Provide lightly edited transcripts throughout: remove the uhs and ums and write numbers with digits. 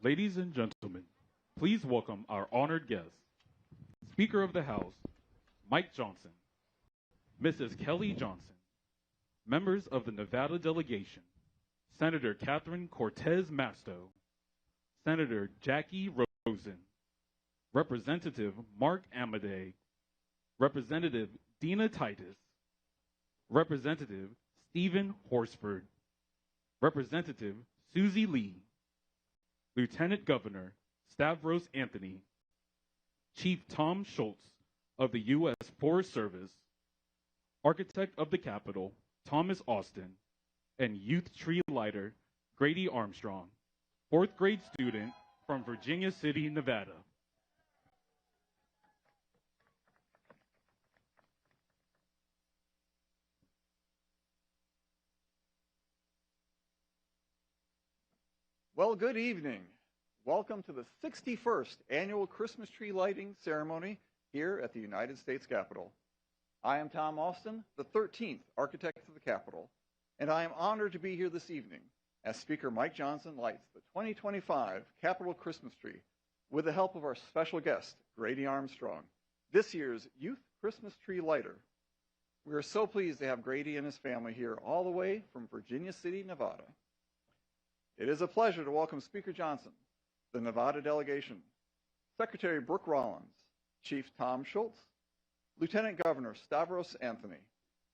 Ladies and gentlemen, please welcome our honored guest, Speaker of the House, Mike Johnson, Mrs. Kelly Johnson, members of the Nevada delegation, Senator Catherine Cortez Masto, Senator Jackie Rosen, Representative Mark Amade, Representative Dina Titus, Representative Stephen Horsford, Representative Susie Lee, Lieutenant Governor Stavros Anthony, Chief Tom Schultz of the U.S. Forest Service, Architect of the Capitol Thomas Austin, and Youth Tree Lighter Grady Armstrong, 4th grade student from Virginia City, Nevada. Well, good evening. Welcome to the 61st Annual Christmas Tree Lighting Ceremony here at the United States Capitol. I am Tom Austin, the 13th Architect of the Capitol, and I am honored to be here this evening as Speaker Mike Johnson lights the 2025 Capitol Christmas Tree with the help of our special guest, Grady Armstrong, this year's Youth Christmas Tree Lighter. We are so pleased to have Grady and his family here all the way from Virginia City, Nevada. It is a pleasure to welcome Speaker Johnson, the Nevada delegation, Secretary Brooke Rollins, Chief Tom Schultz, Lieutenant Governor Stavros Anthony,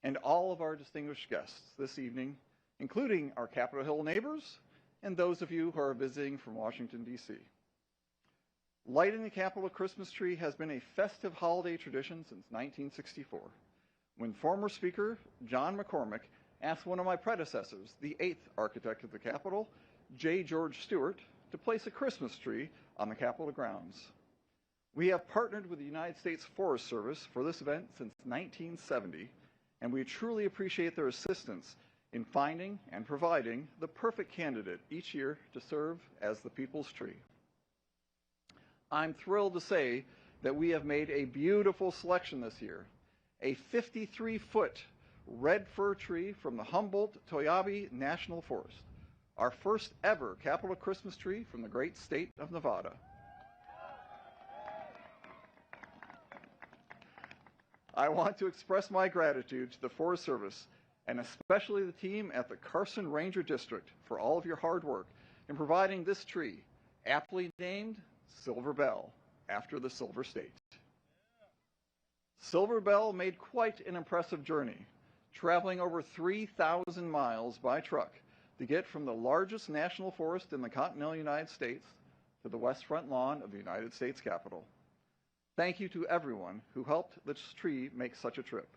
and all of our distinguished guests this evening, including our Capitol Hill neighbors and those of you who are visiting from Washington, D.C. Lighting the Capitol Christmas tree has been a festive holiday tradition since 1964, when former Speaker John McCormick asked one of my predecessors, the 8th Architect of the Capitol, J. George Stewart, to place a Christmas tree on the Capitol grounds. We have partnered with the United States Forest Service for this event since 1970, and we truly appreciate their assistance in finding and providing the perfect candidate each year to serve as the people's tree. I'm thrilled to say that we have made a beautiful selection this year, a 53-foot red fir tree from the Humboldt-Toyabe National Forest, our first ever Capitol Christmas tree from the great state of Nevada. I want to express my gratitude to the Forest Service and especially the team at the Carson Ranger District for all of your hard work in providing this tree, aptly named Silver Bell, after the Silver State. Silver Bell made quite an impressive journey, traveling over 3,000 miles by truck to get from the largest national forest in the continental United States to the west front lawn of the United States Capitol. Thank you to everyone who helped this tree make such a trip.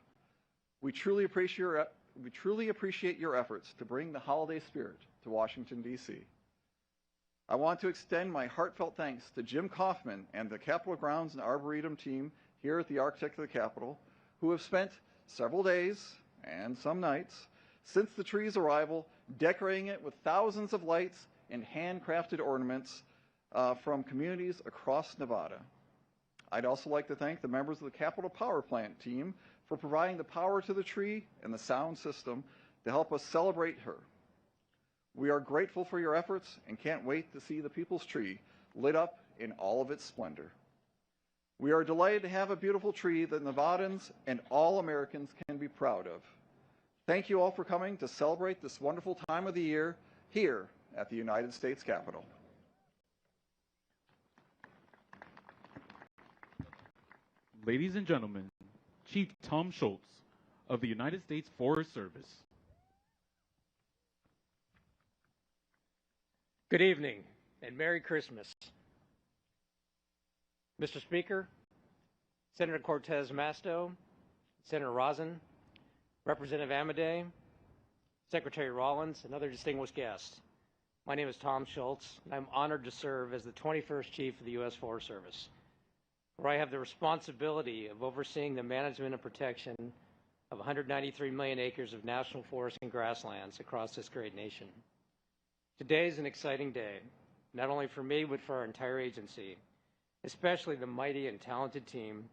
We truly appreciate your efforts to bring the holiday spirit to Washington, D.C. I want to extend my heartfelt thanks to Jim Kaufman and the Capitol Grounds and Arboretum team here at the Architect of the Capitol, who have spent several days and some nights since the tree's arrival, decorating it with thousands of lights and handcrafted ornaments from communities across Nevada. I'd also like to thank the members of the Capitol Power Plant team for providing the power to the tree and the sound system to help us celebrate her. We are grateful for your efforts and can't wait to see the People's Tree lit up in all of its splendor. We are delighted to have a beautiful tree that Nevadans and all Americans can be proud of. Thank you all for coming to celebrate this wonderful time of the year here at the United States Capitol. Ladies and gentlemen, Chief Tom Schultz of the United States Forest Service. Good evening and Merry Christmas. Mr. Speaker, Senator Cortez Masto, Senator Rosen, Representative Amade, Secretary Rollins, and other distinguished guests. My name is Tom Schultz, and I'm honored to serve as the 21st Chief of the U.S. Forest Service, where I have the responsibility of overseeing the management and protection of 193 million acres of national forests and grasslands across this great nation. Today is an exciting day, not only for me, but for our entire agency, especially the mighty and talented team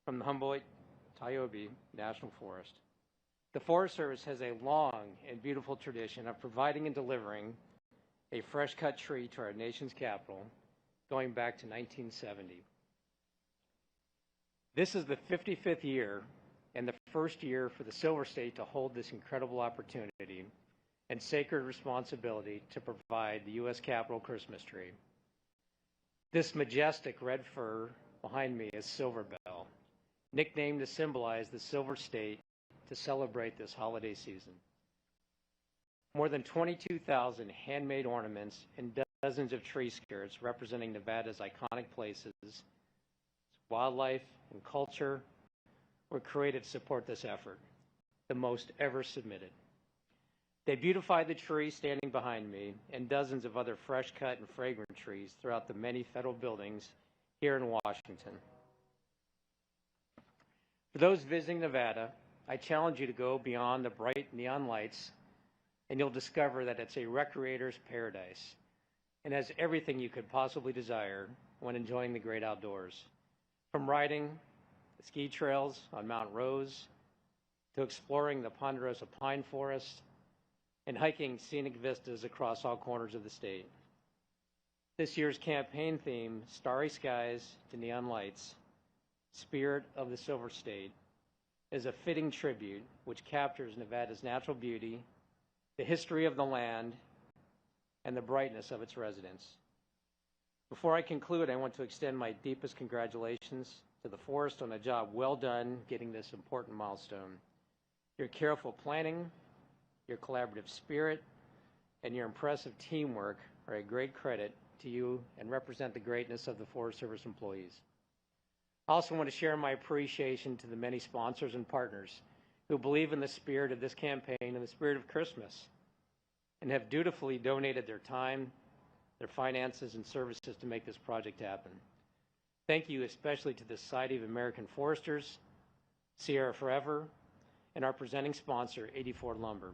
from the Humboldt-Toyabe National Forest. The Forest Service has a long and beautiful tradition of providing and delivering a fresh-cut tree to our nation's capital going back to 1970. This is the 55th year and the first year for the Silver State to hold this incredible opportunity and sacred responsibility to provide the U.S. Capitol Christmas tree. This majestic red fir behind me is Silver Bell, nicknamed to symbolize the Silver State to celebrate this holiday season. More than 22,000 handmade ornaments and dozens of tree skirts representing Nevada's iconic places, wildlife, and culture were created to support this effort, the most ever submitted. They beautified the tree standing behind me and dozens of other fresh-cut and fragrant trees throughout the many federal buildings here in Washington. For those visiting Nevada, I challenge you to go beyond the bright neon lights, and you'll discover that it's a recreator's paradise and has everything you could possibly desire when enjoying the great outdoors. From riding the ski trails on Mount Rose to exploring the ponderosa pine forest and hiking scenic vistas across all corners of the state. This year's campaign theme, Starry Skies to Neon Lights, Spirit of the Silver State, is a fitting tribute which captures Nevada's natural beauty, the history of the land, and the brightness of its residents. Before I conclude, I want to extend my deepest congratulations to the Forest on a job well done getting this important milestone. Your careful planning, your collaborative spirit, and your impressive teamwork are a great credit to you and represent the greatness of the Forest Service employees. I also want to share my appreciation to the many sponsors and partners who believe in the spirit of this campaign and the spirit of Christmas and have dutifully donated their time, their finances, and services to make this project happen. Thank you especially to the Society of American Foresters, Sierra Forever, and our presenting sponsor, 84 Lumber.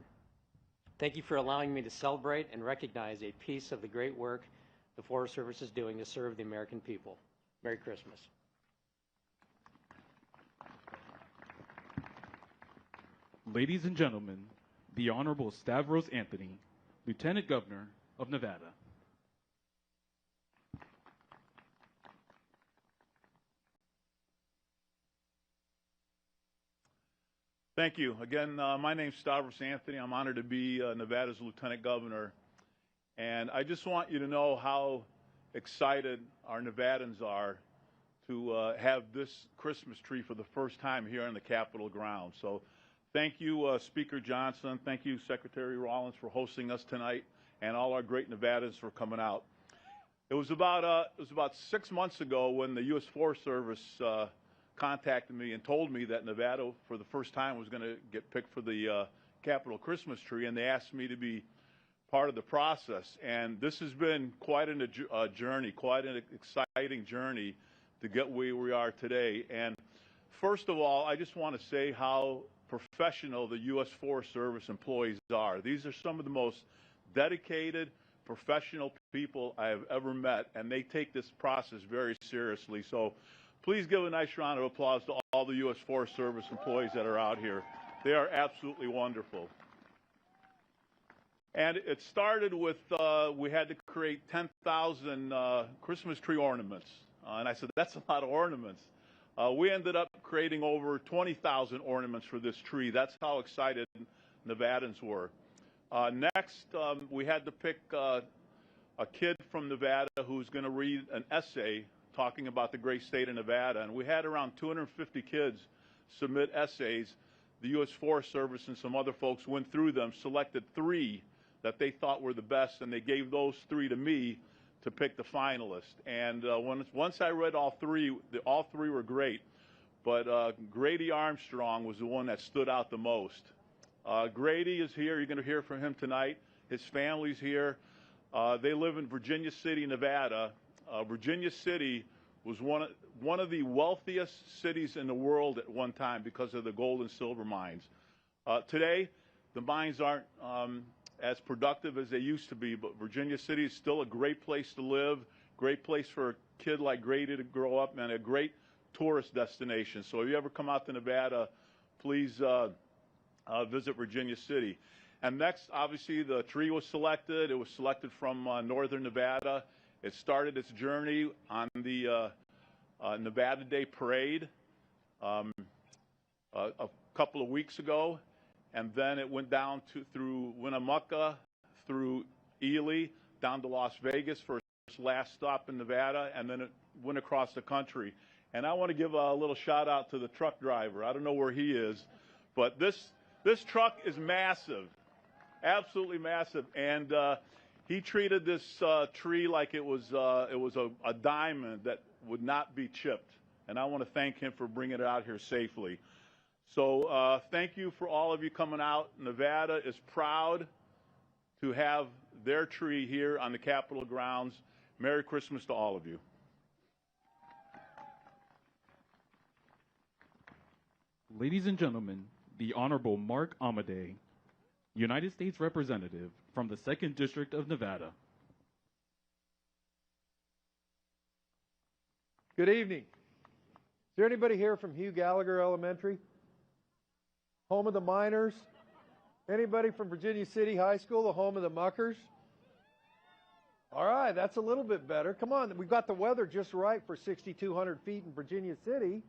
Thank you for allowing me to celebrate and recognize a piece of the great work the Forest Service is doing to serve the American people. Merry Christmas. Ladies and gentlemen, the Honorable Stavros Anthony, Lieutenant Governor of Nevada. Thank you. Again, my name's Stavros Anthony. I'm honored to be Nevada's Lieutenant Governor. And I just want you to know how excited our Nevadans are to have this Christmas tree for the first time here on the Capitol grounds. So thank you, Speaker Johnson. Thank you, Secretary Rollins, for hosting us tonight, and all our great Nevadans for coming out. It was about 6 months ago when the U.S. Forest Service contacted me and told me that Nevada, for the first time, was going to get picked for the Capitol Christmas tree, and they asked me to be part of the process. And this has been quite a journey, quite an exciting journey to get where we are today. And first of all, I just want to say how professional the U.S. Forest Service employees are. These are some of the most dedicated, professional people I have ever met, and they take this process very seriously. So please give a nice round of applause to all the U.S. Forest Service employees that are out here. They are absolutely wonderful. And it started with, we had to create 10,000 Christmas tree ornaments. And I said, that's a lot of ornaments. We ended up creating over 20,000 ornaments for this tree. That's how excited Nevadans were. Next, we had to pick a kid from Nevada who's going to read an essay talking about the great state of Nevada. And we had around 250 kids submit essays. The U.S. Forest Service and some other folks went through them, selected 3 that they thought were the best, and they gave those 3 to me to pick the finalists. And once I read all 3, all 3 were great. But Grady Armstrong was the one that stood out the most. Grady is here. You're going to hear from him tonight. His family's here. They live in Virginia City, Nevada. Virginia City was one of the wealthiest cities in the world at one time because of the gold and silver mines. Today, the mines aren't as productive as they used to be, but Virginia City is still a great place to live, great place for a kid like Grady to grow up, and a great tourist destination. So if you ever come out to Nevada, please visit Virginia City. And next, obviously, the tree was selected. It was selected from northern Nevada. It started its journey on the Nevada Day Parade a couple of weeks ago, and then it went down through Winnemucca, through Ely, down to Las Vegas for its last stop in Nevada, and then it went across the country. And I want to give a little shout out to the truck driver. I don't know where he is, but this truck is massive, absolutely massive, and he treated this tree like it was a diamond that would not be chipped. And I want to thank him for bringing it out here safely. So thank you for all of you coming out. Nevada is proud to have their tree here on the Capitol grounds. Merry Christmas to all of you. Ladies and gentlemen, the Honorable Mark Amadei, United States Representative from the 2nd District of Nevada. Good evening. Is there anybody here from Hugh Gallagher Elementary? Home of the Miners? Anybody from Virginia City High School, the home of the Muckers? All right, that's a little bit better. Come on, we've got the weather just right for 6,200 feet in Virginia City.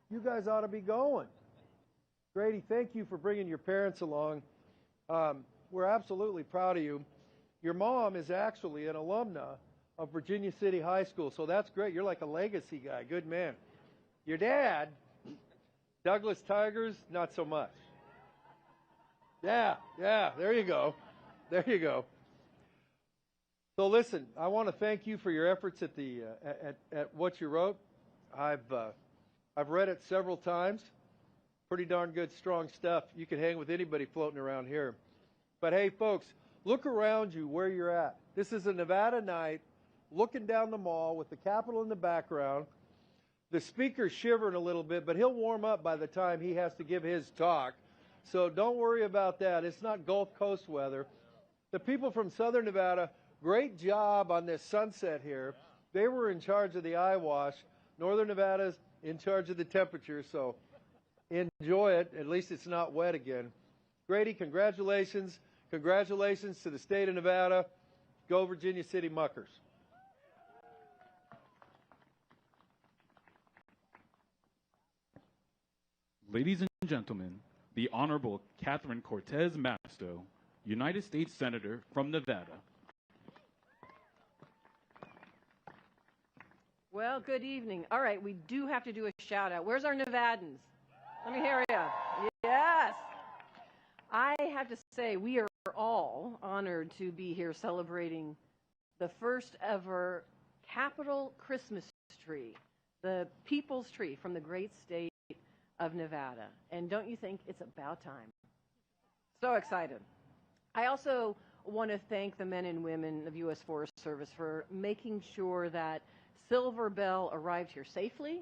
You guys ought to be going. Grady, thank you for bringing your parents along. We're absolutely proud of you. Your mom is actually an alumna of Virginia City High School, so that's great. You're like a legacy guy. Good man. Your dad, Douglas Tigers, not so much. Yeah, there you go. There you go. So listen, I want to thank you for your efforts at the at what you wrote. I've read it several times. Pretty darn good, strong stuff. You can hang with anybody floating around here. But hey, folks, look around you where you're at. This is a Nevada night, looking down the mall with the Capitol in the background. The speaker's shivering a little bit, but he'll warm up by the time he has to give his talk. So don't worry about that. It's not Gulf Coast weather. The people from Southern Nevada, great job on this sunset here. They were in charge of the eye wash. Northern Nevada's in charge of the temperature, so enjoy it. At least it's not wet again. Grady, congratulations. Congratulations to the state of Nevada. Go Virginia City Muckers. Ladies and gentlemen, the Honorable Catherine Cortez Masto, United States Senator from Nevada. Well, good evening. All right, we do have to do a shout out. Where's our Nevadans? Let me hear you. Yes. I have to say, we are all honored to be here celebrating the first ever Capitol Christmas tree, the people's tree from the great state of Nevada. And don't you think it's about time? So excited. I also want to thank the men and women of U.S. Forest Service for making sure that Silver Bell arrived here safely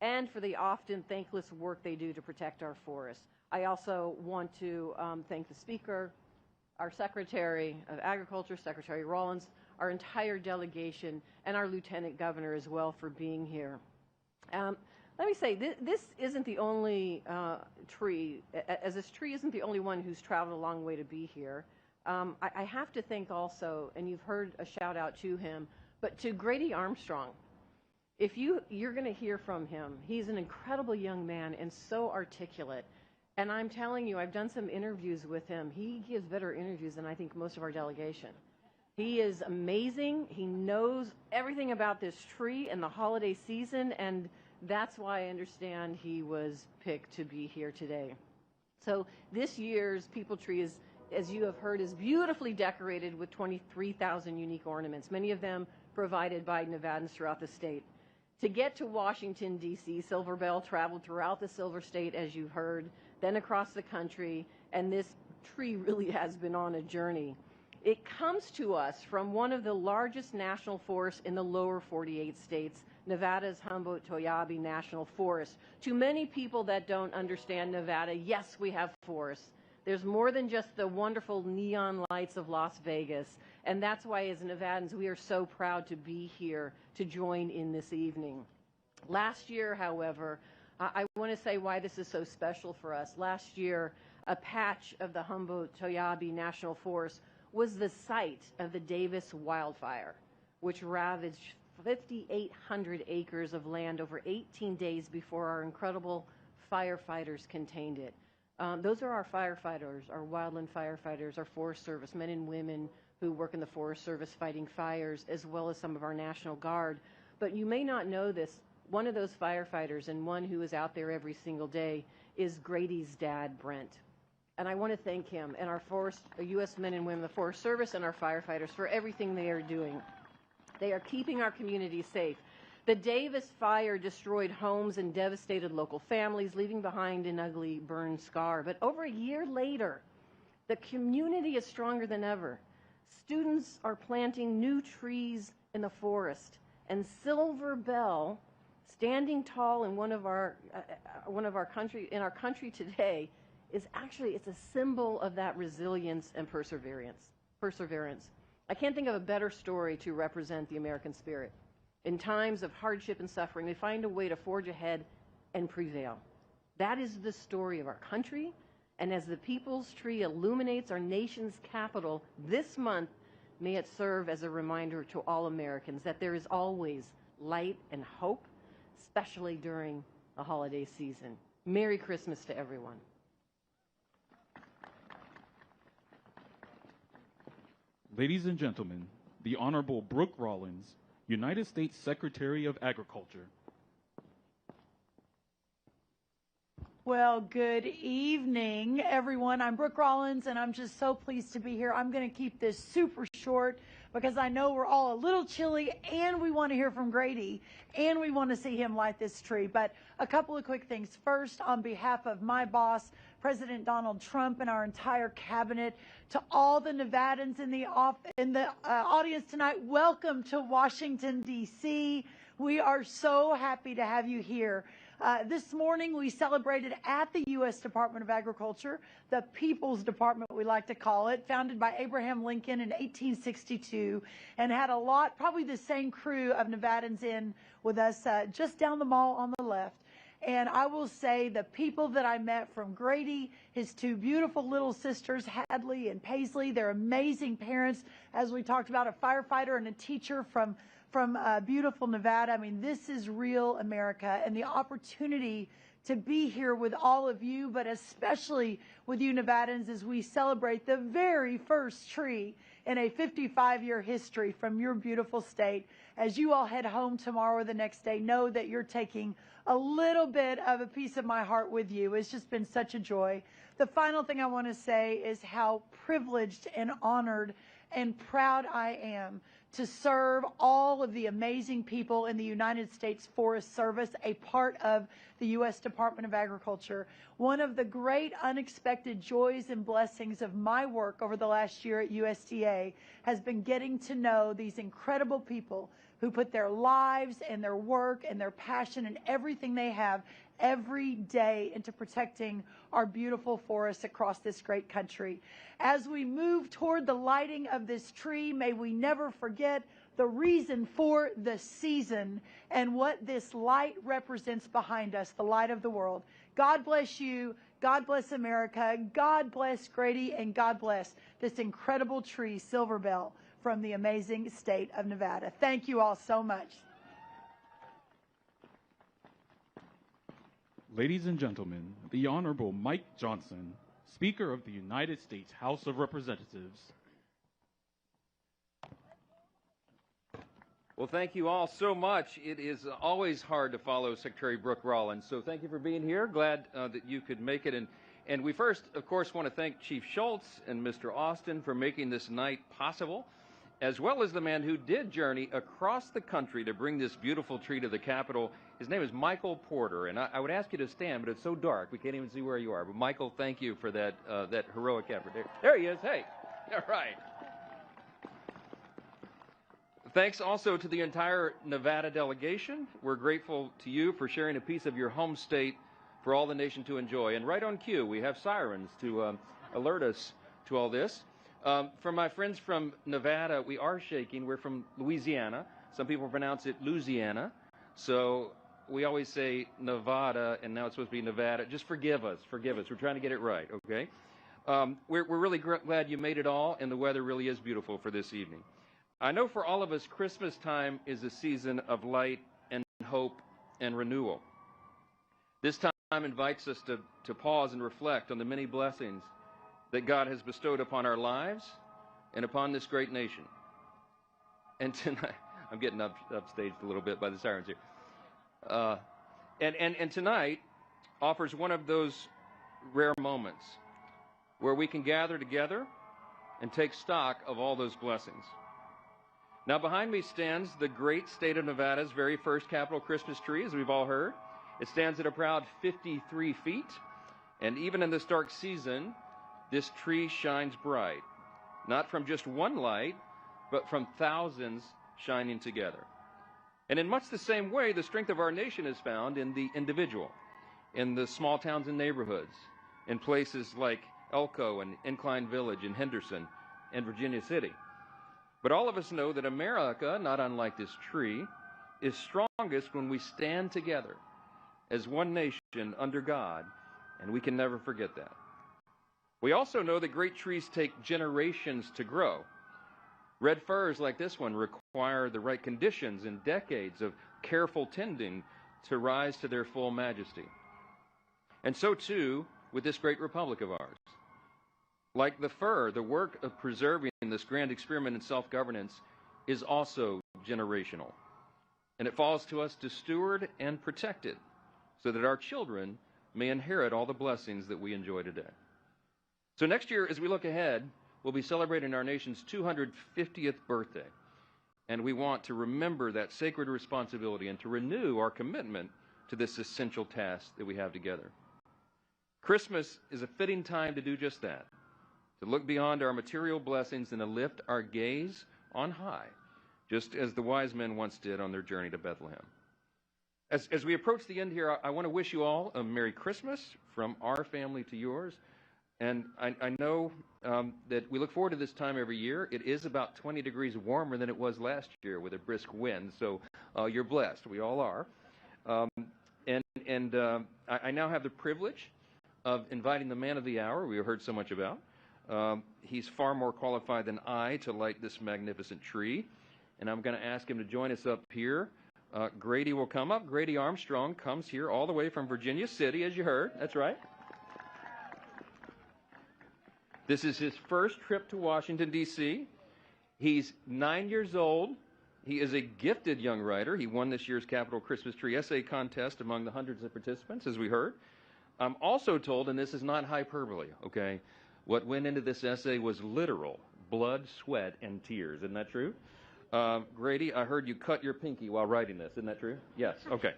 and for the often thankless work they do to protect our forests. I also want to thank the Speaker, our Secretary of Agriculture, Secretary Rollins, our entire delegation, and our Lieutenant Governor as well for being here. Let me say, this isn't the only tree, as this tree isn't the only one who's traveled a long way to be here. I have to thank also, and you've heard a shout out to him, but to Grady Armstrong. If you're going to hear from him, he's an incredible young man and so articulate. And I'm telling you, I've done some interviews with him. He gives better interviews than I think most of our delegation. He is amazing. He knows everything about this tree and the holiday season, and that's why I understand he was picked to be here today. So this year's People Tree is, as you have heard, is beautifully decorated with 23,000 unique ornaments, many of them provided by Nevadans throughout the state. To get to Washington, D.C., Silver Bell traveled throughout the Silver State, as you've heard, then across the country, and this tree really has been on a journey. It comes to us from one of the largest national forests in the lower 48 states, Nevada's Humboldt-Toyabe National Forest. To many people that don't understand Nevada, yes, we have forests. There's more than just the wonderful neon lights of Las Vegas, and that's why as Nevadans we are so proud to be here to join in this evening. Last year, however, I want to say why this is so special for us. Last year, a patch of the Humboldt-Toyabe National Forest, was the site of the Davis wildfire, which ravaged 5,800 acres of land over 18 days before our incredible firefighters contained it. Those are our firefighters, our wildland firefighters, our Forest Service, men and women who work in the Forest Service fighting fires, as well as some of our National Guard. But you may not know this, one of those firefighters and one who is out there every single day is Grady's dad, Brent. And I want to thank him and our U.S. men and women, the Forest Service and our firefighters for everything they are doing. They are keeping our communities safe. The Davis fire destroyed homes and devastated local families, leaving behind an ugly burn scar. But over a year later, the community is stronger than ever. Students are planting new trees in the forest, and Silver Bell, standing tall in our country today, is actually, it's a symbol of that resilience and perseverance. I can't think of a better story to represent the American spirit. In times of hardship and suffering, we find a way to forge ahead and prevail. That is the story of our country, and as the People's Tree illuminates our nation's capital this month, may it serve as a reminder to all Americans that there is always light and hope, especially during the holiday season. Merry Christmas to everyone. Ladies and gentlemen, the Honorable Brooke Rollins, United States Secretary of Agriculture. Well, good evening, everyone. I'm Brooke Rollins, and I'm just so pleased to be here. I'm going to keep this super short because I know we're all a little chilly, and we want to hear from Grady, and we want to see him light this tree. But a couple of quick things. First, on behalf of my boss, President Donald Trump, and our entire cabinet, to all the Nevadans in the audience tonight, welcome to Washington, D.C. We are so happy to have you here. This morning, we celebrated at the U.S. Department of Agriculture, the People's Department, we like to call it, founded by Abraham Lincoln in 1862, and had a lot, probably the same crew of Nevadans in with us just down the mall on the left. And I will say the people that I met, from Grady, his two beautiful little sisters, Hadley and Paisley, they're amazing parents, as we talked about, a firefighter and a teacher from beautiful Nevada. I mean, this is real America, and the opportunity to be here with all of you, but especially with you Nevadans, as we celebrate the very first tree in a 55-year history from your beautiful state. As you all head home tomorrow or the next day, know that you're taking a little bit of a piece of my heart with you. It's just been such a joy. The final thing I want to say is how privileged and honored and proud I am to serve all of the amazing people in the United States Forest Service, a part of the U.S. Department of Agriculture. One of the great unexpected joys and blessings of my work over the last year at USDA has been getting to know these incredible people who put their lives and their work and their passion and everything they have every day into protecting our beautiful forests across this great country. As we move toward the lighting of this tree, may we never forget the reason for the season and what this light represents behind us, the light of the world. God bless you. God bless America. God bless Grady, and God bless this incredible tree, Silver Bell, from the amazing state of Nevada. Thank you all so much. Ladies and gentlemen, the Honorable Mike Johnson, Speaker of the United States House of Representatives. Well, thank you all so much. It is always hard to follow Secretary Brooke Rollins, so thank you for being here. Glad that you could make it. And we first, of course, want to thank Chief Schultz and Mr. Austin for making this night possible, as well as the man who did journey across the country to bring this beautiful tree to the Capitol. His name is Michael Porter, and I would ask you to stand, but it's so dark we can't even see where you are. But Michael, thank you for that heroic effort. There he is. Hey, all right. Thanks also to the entire Nevada delegation. We're grateful to you for sharing a piece of your home state for all the nation to enjoy. And right on cue, we have sirens to alert us to all this. For my friends from Nevada, we are shaking. We're from Louisiana. Some people pronounce it Louisiana. So we always say Nevada, and now it's supposed to be Nevada. Just forgive us. Forgive us. We're trying to get it right, okay? We're really glad you made it all, and the weather really is beautiful for this evening. I know for all of us, Christmas time is a season of light and hope and renewal. This time invites us to pause and reflect on the many blessings that God has bestowed upon our lives and upon this great nation. And tonight, I'm getting upstaged a little bit by the sirens here. And tonight offers one of those rare moments where we can gather together and take stock of all those blessings. Now, behind me stands the great state of Nevada's very first Capitol Christmas tree, as we've all heard. It stands at a proud 53 feet, and even in this dark season, this tree shines bright, not from just one light, but from thousands shining together. And in much the same way, the strength of our nation is found in the individual, in the small towns and neighborhoods, in places like Elko and Incline Village and Henderson and Virginia City. But all of us know that America, not unlike this tree, is strongest when we stand together as one nation under God, and we can never forget that. We also know that great trees take generations to grow. Red firs like this one require the right conditions and decades of careful tending to rise to their full majesty. And so too with this great republic of ours. Like the fir, the work of preserving this grand experiment in self-governance is also generational. And it falls to us to steward and protect it so that our children may inherit all the blessings that we enjoy today. So next year, as we look ahead, we'll be celebrating our nation's 250th birthday. And we want to remember that sacred responsibility and to renew our commitment to this essential task that we have together. Christmas is a fitting time to do just that, to look beyond our material blessings and to lift our gaze on high, just as the wise men once did on their journey to Bethlehem. As we approach the end here, I want to wish you all a Merry Christmas from our family to yours. And I know that we look forward to this time every year. It is about 20 degrees warmer than it was last year with a brisk wind, so you're blessed. We all are. I now have the privilege of inviting the man of the hour we have heard so much about. He's far more qualified than I to light this magnificent tree, and I'm going to ask him to join us up here. Grady will come up. Grady Armstrong comes here all the way from Virginia City, as you heard. That's right. This is his first trip to Washington, D.C. He's 9 years old. He is a gifted young writer. He won this year's Capitol Christmas Tree Essay Contest among the hundreds of participants, as we heard. I'm also told, and this is not hyperbole, okay, what went into this essay was literal blood, sweat, and tears. Isn't that true? Grady, I heard you cut your pinky while writing this. Isn't that true? Yes. Okay.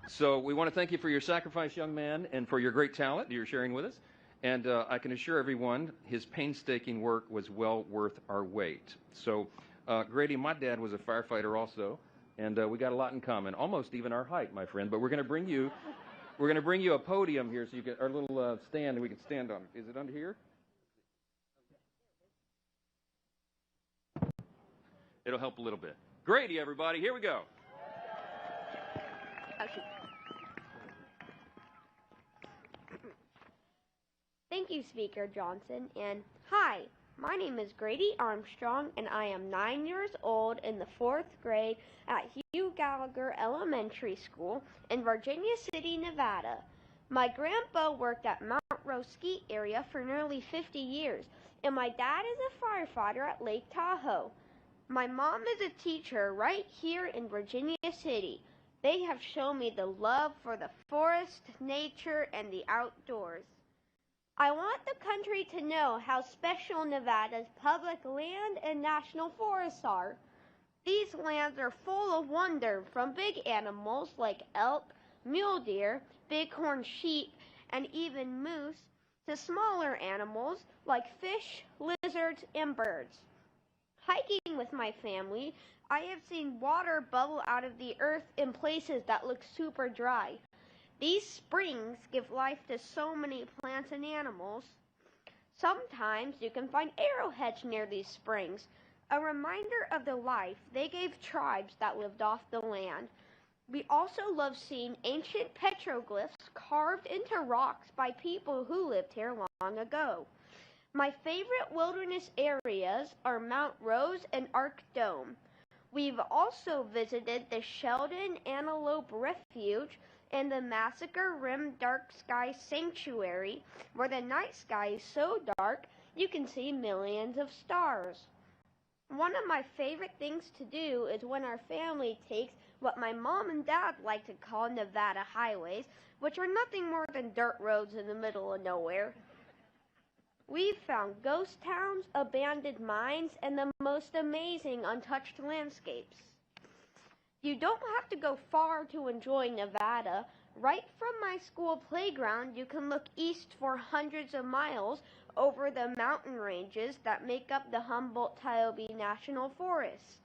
So we want to thank you for your sacrifice, young man, and for your great talent that you're sharing with us. And I can assure everyone his painstaking work was well worth our wait. So, Grady, my dad was a firefighter also, and we got a lot in common, almost even our height, my friend. But we're going to bring you a podium here, so you can, our little stand, we can stand on. Is it under here? It'll help a little bit. Grady, everybody, here we go. Thank you, Speaker Johnson, and hi, my name is Grady Armstrong, and I am 9 years old in the 4th grade at Hugh Gallagher Elementary School in Virginia City, Nevada. My grandpa worked at Mount Rose Ski Area for nearly 50 years, and my dad is a firefighter at Lake Tahoe. My mom is a teacher right here in Virginia City. They have shown me the love for the forest, nature, and the outdoors. I want the country to know how special Nevada's public land and national forests are. These lands are full of wonder, from big animals like elk, mule deer, bighorn sheep, and even moose, to smaller animals like fish, lizards, and birds. Hiking with my family, I have seen water bubble out of the earth in places that look super dry. These springs give life to so many plants and animals. Sometimes you can find arrowheads near these springs, a reminder of the life they gave tribes that lived off the land. We also love seeing ancient petroglyphs carved into rocks by people who lived here long ago. My favorite wilderness areas are Mount Rose and Arc Dome. We've also visited the Sheldon Antelope Refuge and the Massacre Rim Dark Sky Sanctuary, where the night sky is so dark you can see millions of stars. One of my favorite things to do is when our family takes what my mom and dad like to call Nevada highways, which are nothing more than dirt roads in the middle of nowhere. We've found ghost towns, abandoned mines, and the most amazing untouched landscapes. You don't have to go far to enjoy Nevada. Right from my school playground, you can look east for hundreds of miles over the mountain ranges that make up the Humboldt-Tiobe National Forest.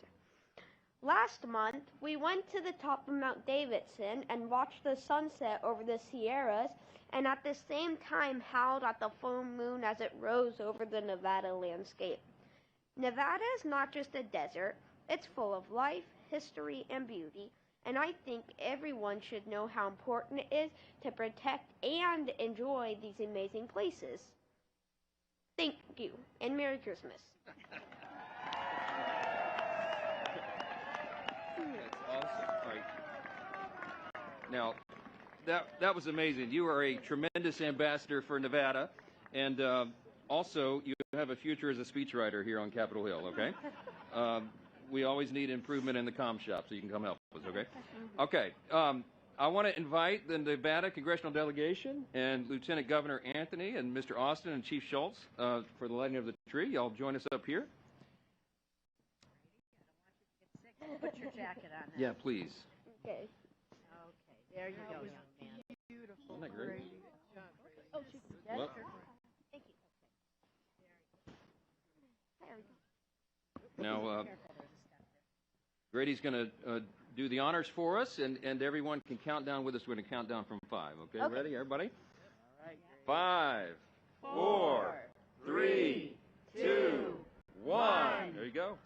Last month, we went to the top of Mount Davidson and watched the sunset over the Sierras, and at the same time howled at the full moon as it rose over the Nevada landscape. Nevada is not just a desert, it's full of life, history, and beauty, and I think everyone should know how important it is to protect and enjoy these amazing places. Thank you, and Merry Christmas. That's awesome. All right. Now, that was amazing. You are a tremendous ambassador for Nevada, and also you have a future as a speechwriter here on Capitol Hill, okay? We always need improvement in the comm shop, so you can come help us, okay? Okay. I want to invite the Nevada Congressional Delegation and Lieutenant Governor Anthony and Mr. Austin and Chief Schultz for the lighting of the tree. Y'all join us up here. Put your jacket on now. Yeah, please. Okay. Okay, there you go, young man. Beautiful. Isn't that great? Oh, shoot. Well, Thank you. There we go. now, Grady's going to do the honors for us, and everyone can count down with us. We're going to count down from 5. Okay, ready, everybody? All right. 5, 4, 3, 2, 1. There you go.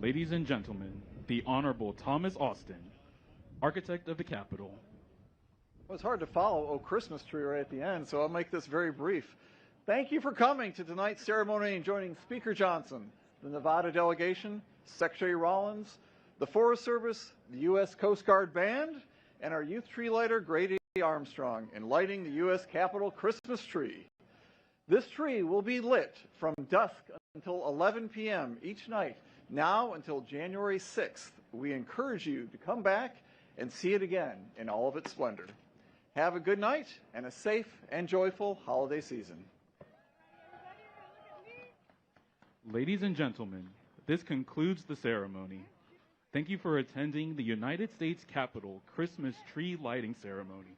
Ladies and gentlemen, the Honorable Thomas Austin, Architect of the Capitol. Well, it's hard to follow "Oh Christmas Tree" right at the end, so I'll make this very brief. Thank you for coming to tonight's ceremony and joining Speaker Johnson, the Nevada delegation, Secretary Rollins, the Forest Service, the U.S. Coast Guard Band, and our youth tree lighter, Grady Armstrong, in lighting the U.S. Capitol Christmas tree. This tree will be lit from dusk until 11 p.m. each night, now until January 6th. We encourage you to come back and see it again in all of its splendor. Have a good night and a safe and joyful holiday season. Ladies and gentlemen, this concludes the ceremony. Thank you for attending the United States Capitol Christmas tree lighting ceremony.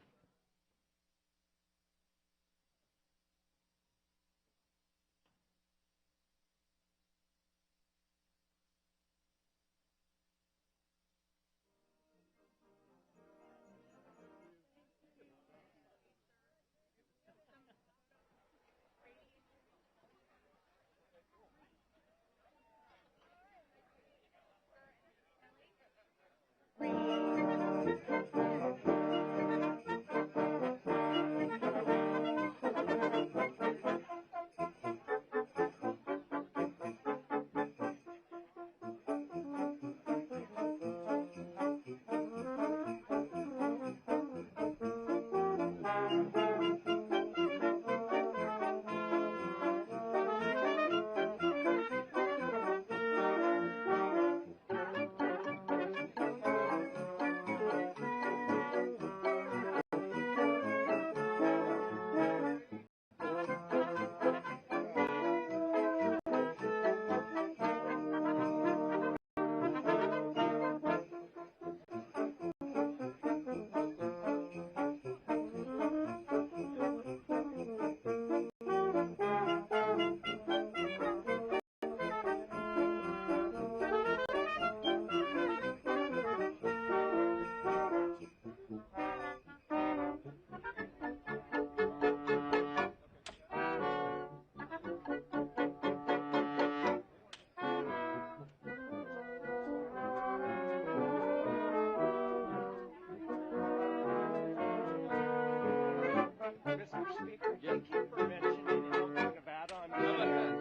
Speaker, thank you for mentioning Nevada.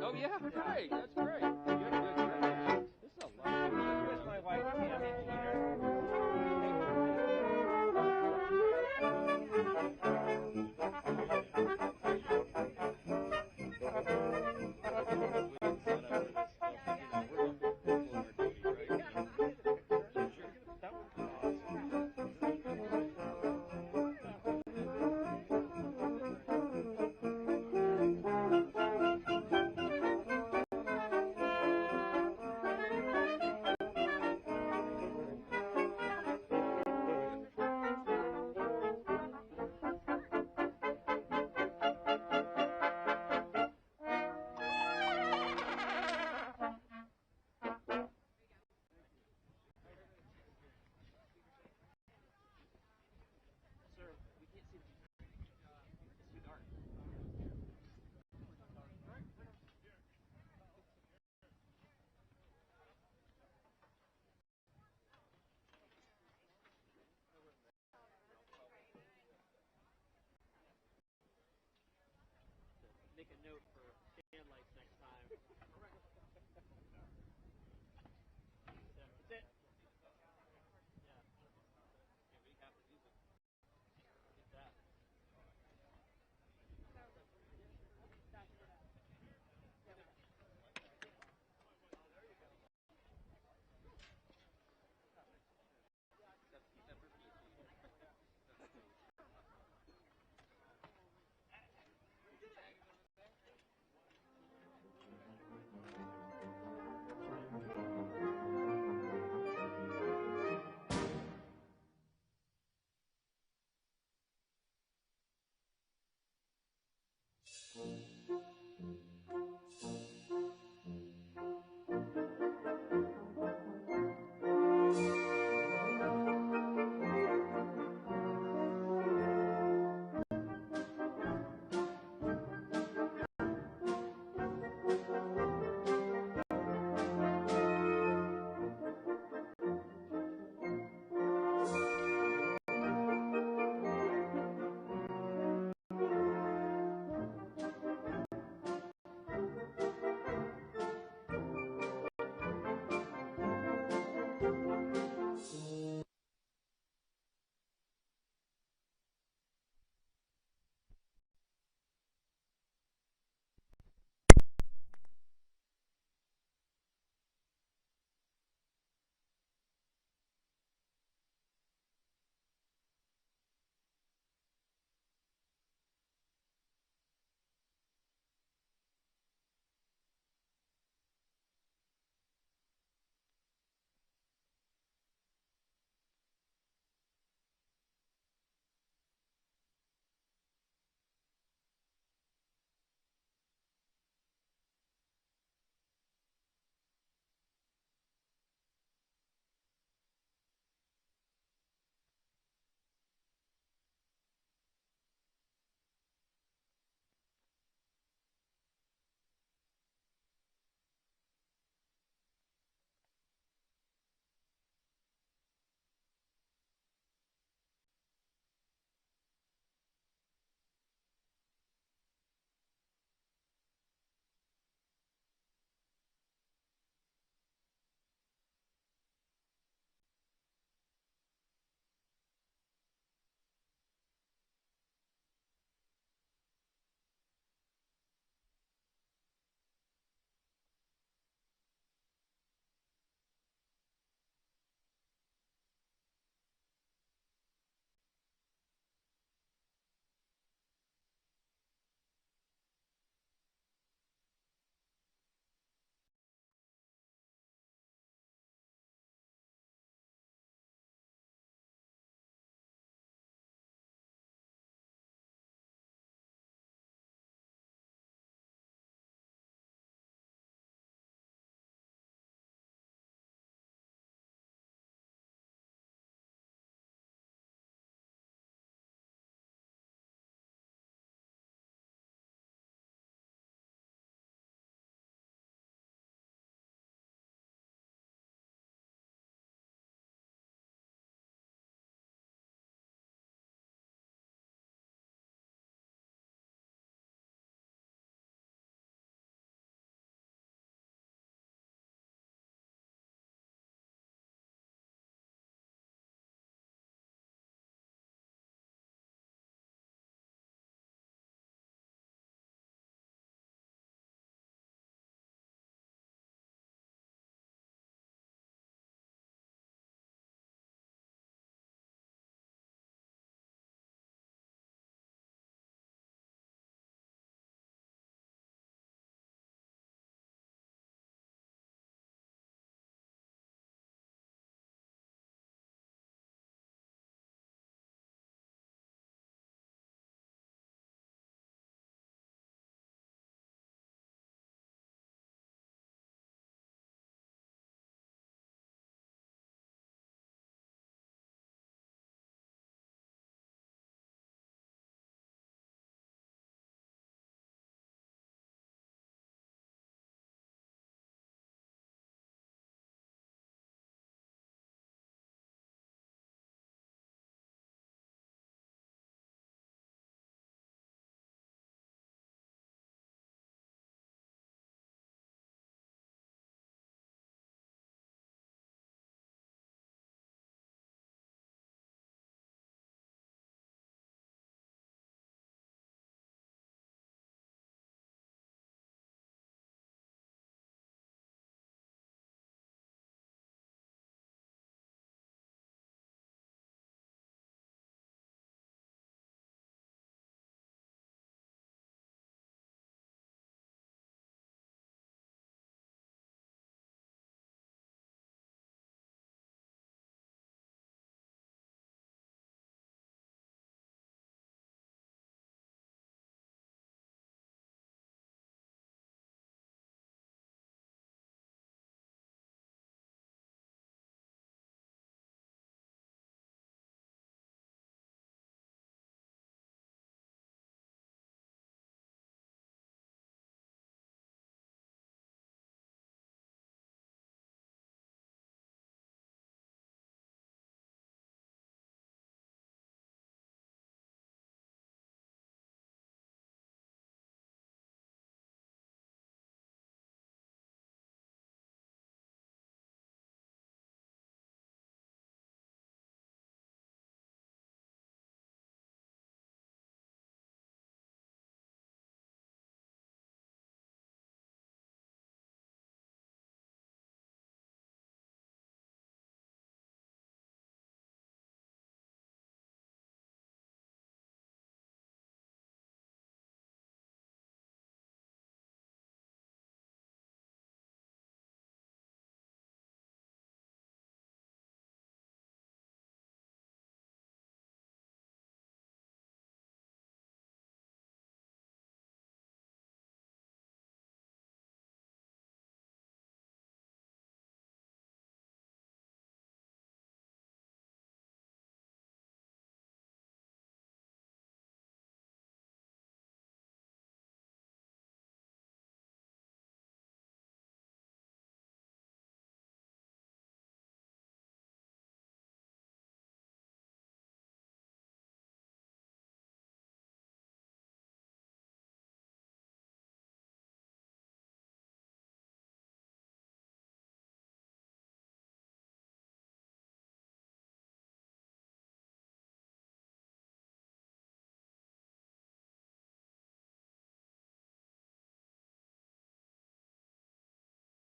Oh, yeah, right. That's